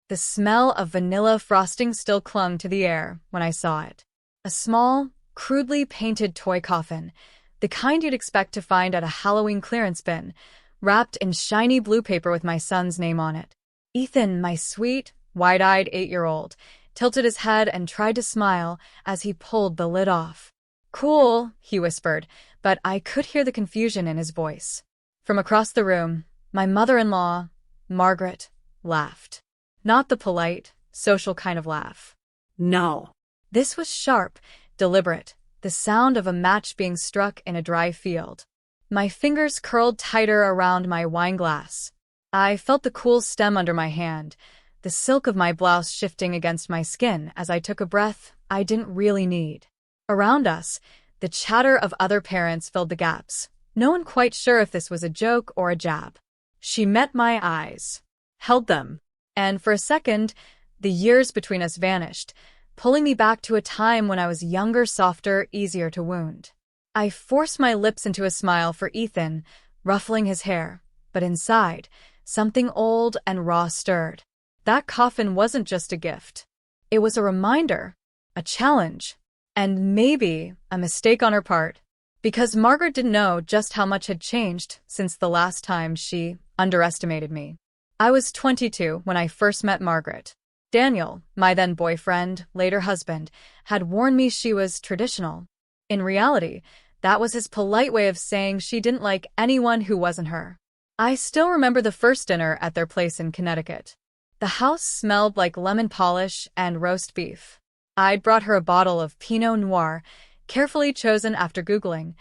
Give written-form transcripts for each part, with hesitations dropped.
The smell of vanilla frosting still clung to the air when I saw it. A small, crudely painted toy coffin, the kind you'd expect to find at a Halloween clearance bin, wrapped in shiny blue paper with my son's name on it. Ethan, my sweet, wide-eyed 8-year-old, tilted his head and tried to smile as he pulled the lid off. "Cool," he whispered, but I could hear the confusion in his voice. From across the room, my mother-in-law, Margaret, laughed. Not the polite, social kind of laugh. No. This was sharp, deliberate, the sound of a match being struck in a dry field. My fingers curled tighter around my wine glass. I felt the cool stem under my hand, the silk of my blouse shifting against my skin as I took a breath I didn't really need. Around us, the chatter of other parents filled the gaps, no one quite sure if this was a joke or a jab. She met my eyes, held them, and for a second, the years between us vanished, pulling me back to a time when I was younger, softer, easier to wound. I forced my lips into a smile for Ethan, ruffling his hair, but inside, something old and raw stirred. That coffin wasn't just a gift. It was a reminder, a challenge, and maybe a mistake on her part, because Margaret didn't know just how much had changed since the last time she underestimated me. I was 22 when I first met Margaret. Daniel, my then boyfriend, later husband, had warned me she was traditional. In reality, that was his polite way of saying she didn't like anyone who wasn't her. I still remember the first dinner at their place in Connecticut. The house smelled like lemon polish and roast beef. I'd brought her a bottle of Pinot Noir, carefully chosen after Googling,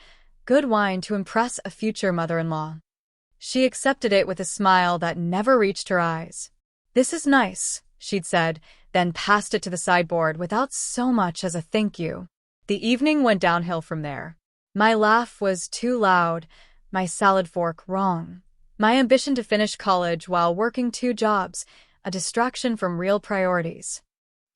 good wine to impress a future mother-in-law. She accepted it with a smile that never reached her eyes. "This is nice," she'd said, then passed it to the sideboard without so much as a thank you. The evening went downhill from there. My laugh was too loud, my salad fork wrong. My ambition to finish college while working 2 jobs, a distraction from real priorities.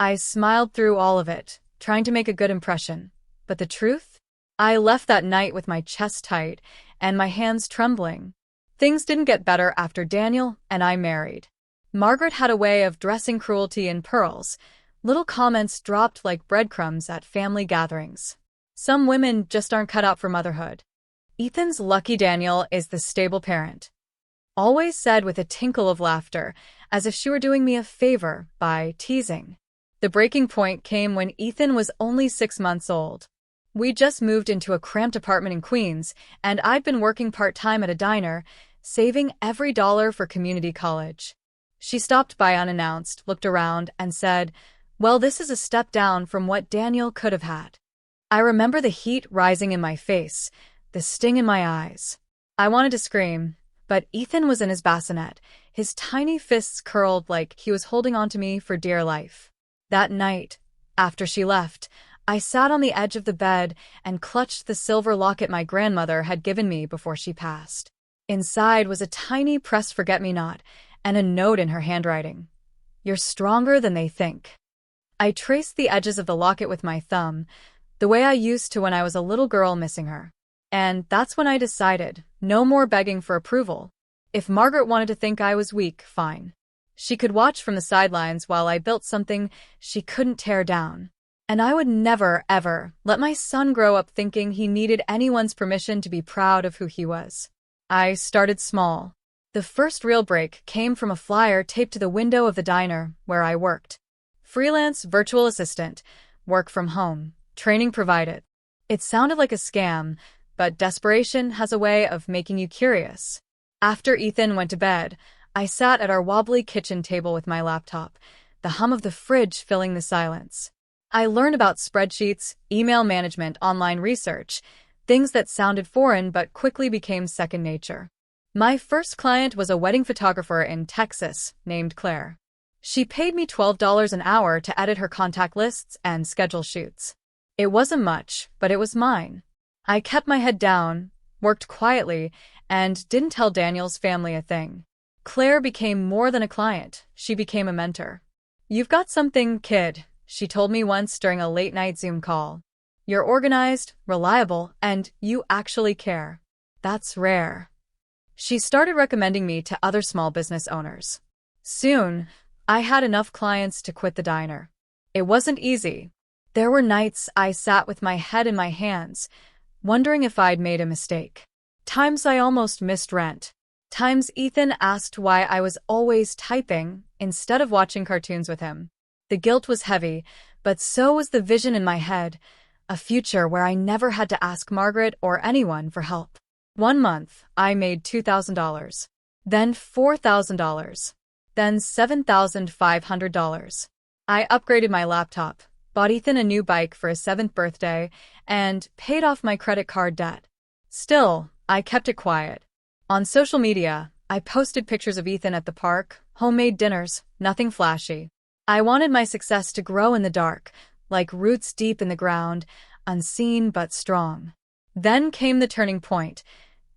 I smiled through all of it, trying to make a good impression. But the truth? I left that night with my chest tight and my hands trembling. Things didn't get better after Daniel and I married. Margaret had a way of dressing cruelty in pearls, little comments dropped like breadcrumbs at family gatherings. Some women just aren't cut out for motherhood. Ethan's lucky Daniel is the stable parent. Always said with a tinkle of laughter, as if she were doing me a favor by teasing. The breaking point came when Ethan was only 6 months old. We just moved into a cramped apartment in Queens, and I'd been working part-time at a diner, saving every dollar for community college. She stopped by unannounced, looked around, and said, "Well, this is a step down from what Daniel could have had." I remember the heat rising in my face, the sting in my eyes. I wanted to scream, but Ethan was in his bassinet, his tiny fists curled like he was holding on to me for dear life. That night, after she left, I sat on the edge of the bed and clutched the silver locket my grandmother had given me before she passed. Inside was a tiny pressed forget-me-not and a note in her handwriting. "You're stronger than they think." I traced the edges of the locket with my thumb, the way I used to when I was a little girl missing her. And that's when I decided, no more begging for approval. If Margaret wanted to think I was weak, fine. She could watch from the sidelines while I built something she couldn't tear down. And I would never, ever let my son grow up thinking he needed anyone's permission to be proud of who he was. I started small. The first real break came from a flyer taped to the window of the diner where I worked. Freelance virtual assistant, work from home, training provided. It sounded like a scam, but desperation has a way of making you curious. After Ethan went to bed, I sat at our wobbly kitchen table with my laptop, the hum of the fridge filling the silence. I learned about spreadsheets, email management, online research, things that sounded foreign but quickly became second nature. My first client was a wedding photographer in Texas named Claire. She paid me $12 an hour to edit her contact lists and schedule shoots. It wasn't much, but it was mine. I kept my head down, worked quietly, and didn't tell Daniel's family a thing. Claire became more than a client, she became a mentor. "You've got something, kid," she told me once during a late-night Zoom call. "You're organized, reliable, and you actually care. That's rare." She started recommending me to other small business owners. Soon, I had enough clients to quit the diner. It wasn't easy. There were nights I sat with my head in my hands, wondering if I'd made a mistake. Times I almost missed rent. Times Ethan asked why I was always typing instead of watching cartoons with him. The guilt was heavy, but so was the vision in my head, a future where I never had to ask Margaret or anyone for help. One month, I made $2,000, then $4,000, then $7,500. I upgraded my laptop, bought Ethan a new bike for his 7th birthday, and paid off my credit card debt. Still, I kept it quiet. On social media, I posted pictures of Ethan at the park, homemade dinners, nothing flashy. I wanted my success to grow in the dark, like roots deep in the ground, unseen but strong. Then came the turning point.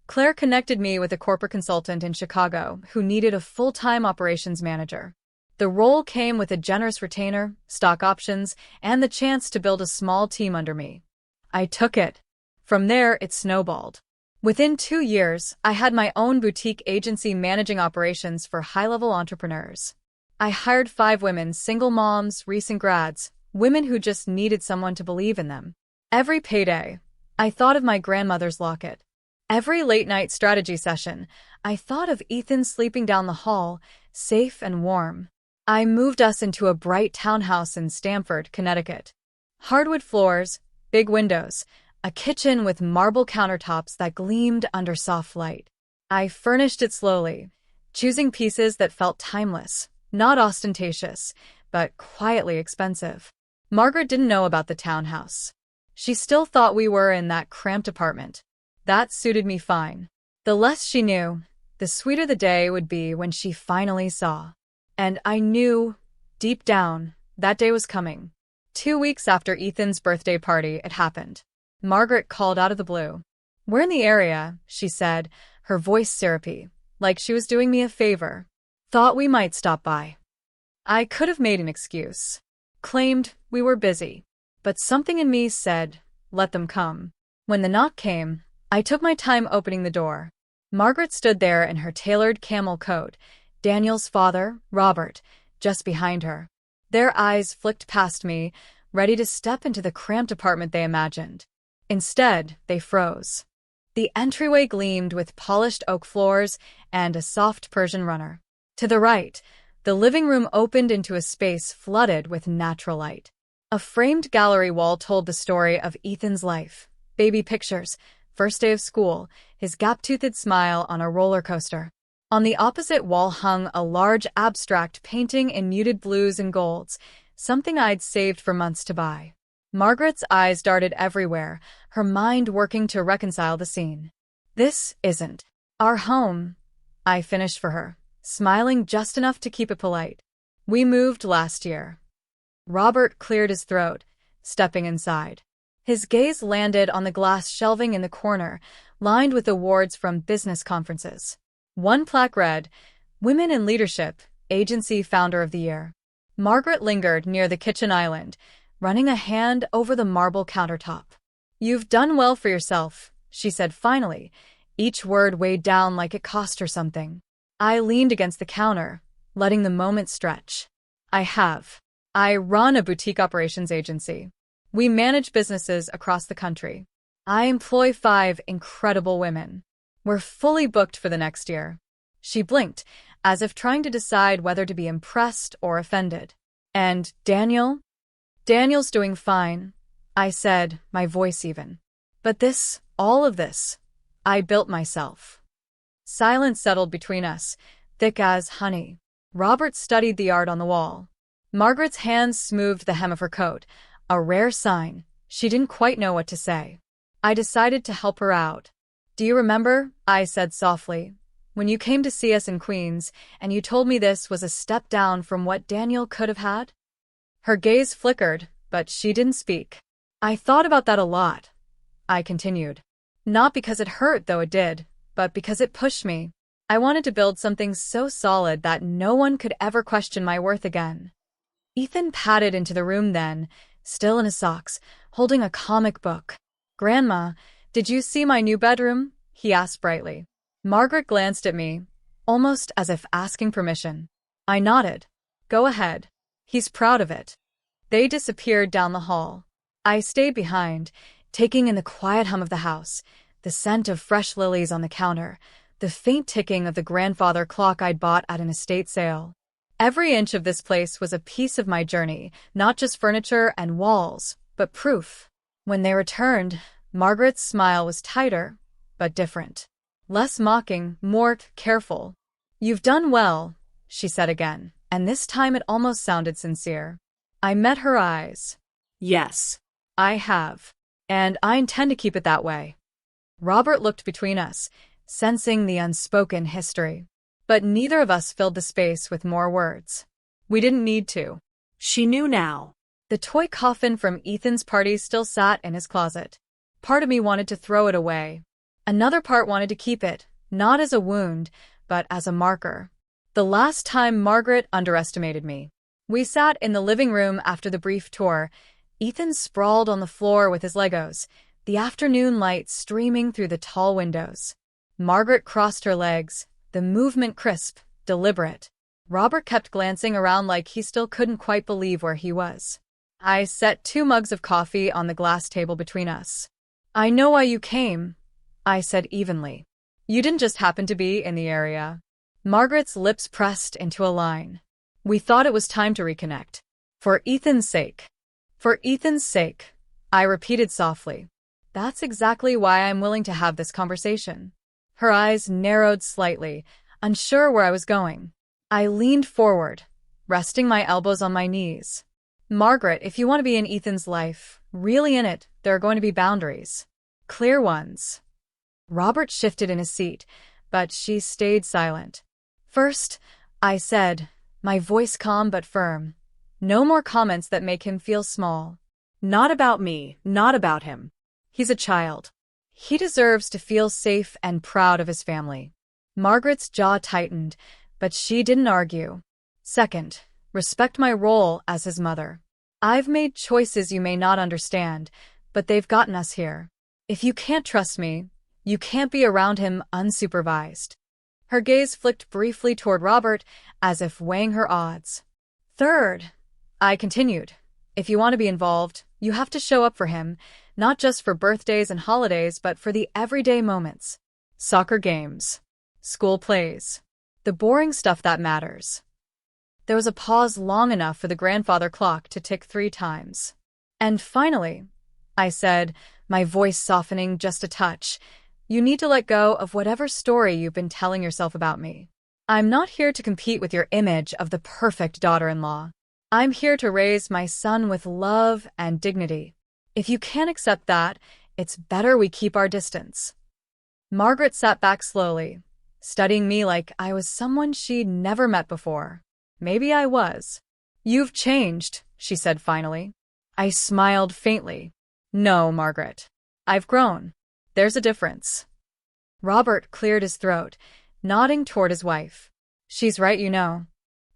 Claire connected me with a corporate consultant in Chicago who needed a full-time operations manager. The role came with a generous retainer, stock options, and the chance to build a small team under me. I took it. From there, it snowballed. Within 2 years, I had my own boutique agency managing operations for high-level entrepreneurs. I hired 5 women, single moms, recent grads, women who just needed someone to believe in them. Every payday, I thought of my grandmother's locket. Every late-night strategy session, I thought of Ethan sleeping down the hall, safe and warm. I moved us into a bright townhouse in Stamford, Connecticut. Hardwood floors, big windows, a kitchen with marble countertops that gleamed under soft light. I furnished it slowly, choosing pieces that felt timeless, not ostentatious, but quietly expensive. Margaret didn't know about the townhouse. She still thought we were in that cramped apartment. That suited me fine. The less she knew, the sweeter the day would be when she finally saw. And I knew, deep down, that day was coming. 2 weeks after Ethan's birthday party, it happened. Margaret called out of the blue. "We're in the area," she said, her voice syrupy, like she was doing me a favor. "Thought we might stop by." I could have made an excuse. Claimed we were busy. But something in me said, let them come. When the knock came, I took my time opening the door. Margaret stood there in her tailored camel coat, Daniel's father, Robert, just behind her. Their eyes flicked past me, ready to step into the cramped apartment they imagined. Instead, they froze. The entryway gleamed with polished oak floors and a soft Persian runner. To the right, the living room opened into a space flooded with natural light. A framed gallery wall told the story of Ethan's life. Baby pictures, first day of school, his gap-toothed smile on a roller coaster. On the opposite wall hung a large abstract painting in muted blues and golds, something I'd saved for months to buy. Margaret's eyes darted everywhere, her mind working to reconcile the scene. "This isn't our home," I finished for her, smiling just enough to keep it polite. "We moved last year." Robert cleared his throat, stepping inside. His gaze landed on the glass shelving in the corner, lined with awards from business conferences. One plaque read, "Women in Leadership, Agency Founder of the Year." Margaret lingered near the kitchen island, running a hand over the marble countertop. "You've done well for yourself," she said finally, each word weighed down like it cost her something. I leaned against the counter, letting the moment stretch. "I have. I run a boutique operations agency. We manage businesses across the country. I employ 5 incredible women. We're fully booked for the next year." She blinked, as if trying to decide whether to be impressed or offended. "And Daniel?" "Daniel's doing fine," I said, my voice even. "But this, all of this, I built myself." Silence settled between us, thick as honey. Robert studied the art on the wall. Margaret's hands smoothed the hem of her coat, a rare sign. She didn't quite know what to say. I decided to help her out. "Do you remember," I said softly, "when you came to see us in Queens, and you told me this was a step down from what Daniel could have had?" Her gaze flickered, but she didn't speak. "I thought about that a lot," I continued. "Not because it hurt, though it did, but because it pushed me. I wanted to build something so solid that no one could ever question my worth again." Ethan padded into the room then, still in his socks, holding a comic book. "Grandma, did you see my new bedroom?" he asked brightly. Margaret glanced at me, almost as if asking permission. I nodded. Go ahead. He's proud of it. They disappeared down the hall. I stayed behind, taking in the quiet hum of the house, the scent of fresh lilies on the counter, the faint ticking of the grandfather clock I'd bought at an estate sale. Every inch of this place was a piece of my journey, not just furniture and walls, but proof. When they returned, Margaret's smile was tighter, but different. Less mocking, more careful. "You've done well," she said again, and this time it almost sounded sincere. I met her eyes. "Yes, I have. And I intend to keep it that way." Robert looked between us, sensing the unspoken history. But neither of us filled the space with more words. We didn't need to. She knew now. The toy coffin from Ethan's party still sat in his closet. Part of me wanted to throw it away. Another part wanted to keep it, not as a wound, but as a marker. The last time Margaret underestimated me. We sat in the living room after the brief tour. Ethan sprawled on the floor with his Legos, the afternoon light streaming through the tall windows. Margaret crossed her legs, the movement crisp, deliberate. Robert kept glancing around like he still couldn't quite believe where he was. I set 2 mugs of coffee on the glass table between us. "I know why you came," I said evenly. "You didn't just happen to be in the area." Margaret's lips pressed into a line. "We thought it was time to reconnect. For Ethan's sake." "For Ethan's sake," I repeated softly. "That's exactly why I'm willing to have this conversation." Her eyes narrowed slightly, unsure where I was going. I leaned forward, resting my elbows on my knees. "Margaret, if you want to be in Ethan's life, really in it, there are going to be boundaries. Clear ones." Robert shifted in his seat, but she stayed silent. "First," I said, my voice calm but firm, "no more comments that make him feel small. Not about me, not about him. He's a child. He deserves to feel safe and proud of his family." Margaret's jaw tightened, but she didn't argue. "Second, respect my role as his mother. I've made choices you may not understand, but they've gotten us here. If you can't trust me, you can't be around him unsupervised." Her gaze flicked briefly toward Robert, as if weighing her odds. "Third," I continued, "if you want to be involved, you have to show up for him, not just for birthdays and holidays, but for the everyday moments. Soccer games, school plays, the boring stuff that matters." There was a pause long enough for the grandfather clock to tick 3 times. "And finally," I said, my voice softening just a touch, "you need to let go of whatever story you've been telling yourself about me. I'm not here to compete with your image of the perfect daughter-in-law. I'm here to raise my son with love and dignity. If you can't accept that, it's better we keep our distance." Margaret sat back slowly, studying me like I was someone she'd never met before. Maybe I was. "You've changed," she said finally. I smiled faintly. "No, Margaret. I've grown. There's a difference." Robert cleared his throat, nodding toward his wife. "She's right, you know."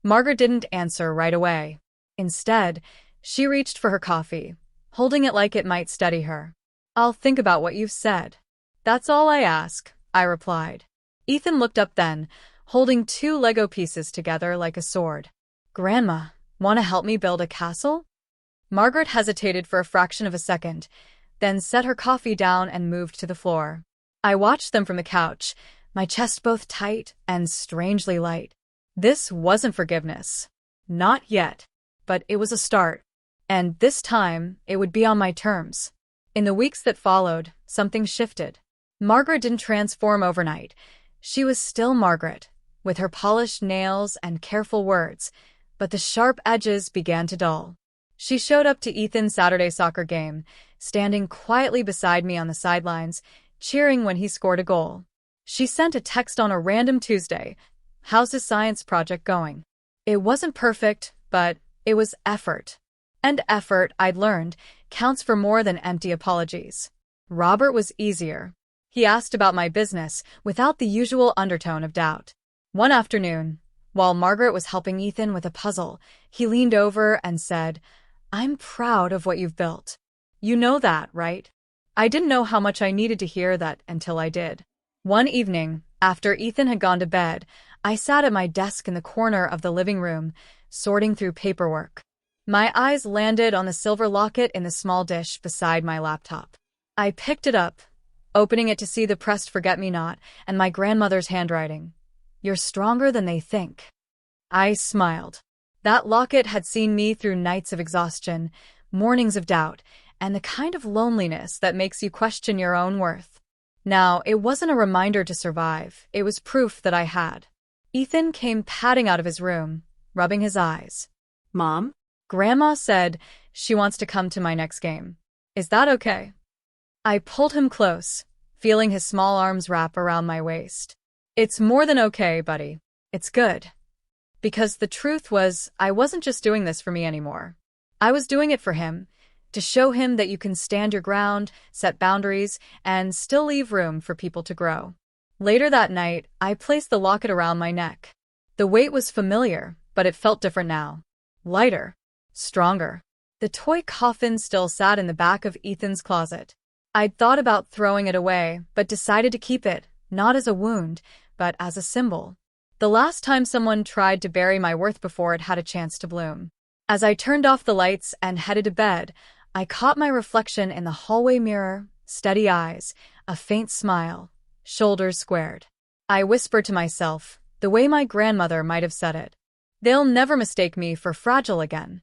Margaret didn't answer right away. Instead, she reached for her coffee, holding it like it might steady her. "I'll think about what you've said." "That's all I ask," I replied. Ethan looked up then, holding 2 Lego pieces together like a sword. "Grandma, want to help me build a castle?" Margaret hesitated for a fraction of a second, then set her coffee down and moved to the floor. I watched them from the couch, my chest both tight and strangely light. This wasn't forgiveness. Not yet. But it was a start. And this time, it would be on my terms. In the weeks that followed, something shifted. Margaret didn't transform overnight. She was still Margaret, with her polished nails and careful words, but the sharp edges began to dull. She showed up to Ethan's Saturday soccer game, standing quietly beside me on the sidelines, cheering when he scored a goal. She sent a text on a random Tuesday. "How's his science project going?" It wasn't perfect, but it was effort. And effort, I'd learned, counts for more than empty apologies. Robert was easier. He asked about my business without the usual undertone of doubt. One afternoon, while Margaret was helping Ethan with a puzzle, he leaned over and said, "I'm proud of what you've built. You know that, right?" I didn't know how much I needed to hear that until I did. One evening, after Ethan had gone to bed, I sat at my desk in the corner of the living room, sorting through paperwork. My eyes landed on the silver locket in the small dish beside my laptop. I picked it up, opening it to see the pressed forget-me-not and my grandmother's handwriting. "You're stronger than they think." I smiled. That locket had seen me through nights of exhaustion, mornings of doubt, and the kind of loneliness that makes you question your own worth. Now, it wasn't a reminder to survive, it was proof that I had. Ethan came padding out of his room, rubbing his eyes. Mom? Grandma said she wants to come to my next game. Is that okay? I pulled him close, feeling his small arms wrap around my waist. It's more than okay, buddy. It's good. Because the truth was, I wasn't just doing this for me anymore. I was doing it for him, to show him that you can stand your ground, set boundaries, and still leave room for people to grow. Later that night, I placed the locket around my neck. The weight was familiar, but it felt different now. Lighter. Stronger. The toy coffin still sat in the back of Ethan's closet. I'd thought about throwing it away, but decided to keep it, not as a wound, but as a symbol. The last time someone tried to bury my worth before it had a chance to bloom. As I turned off the lights and headed to bed, I caught my reflection in the hallway mirror, steady eyes, a faint smile, shoulders squared. I whispered to myself, the way my grandmother might have said it. They'll never mistake me for fragile again.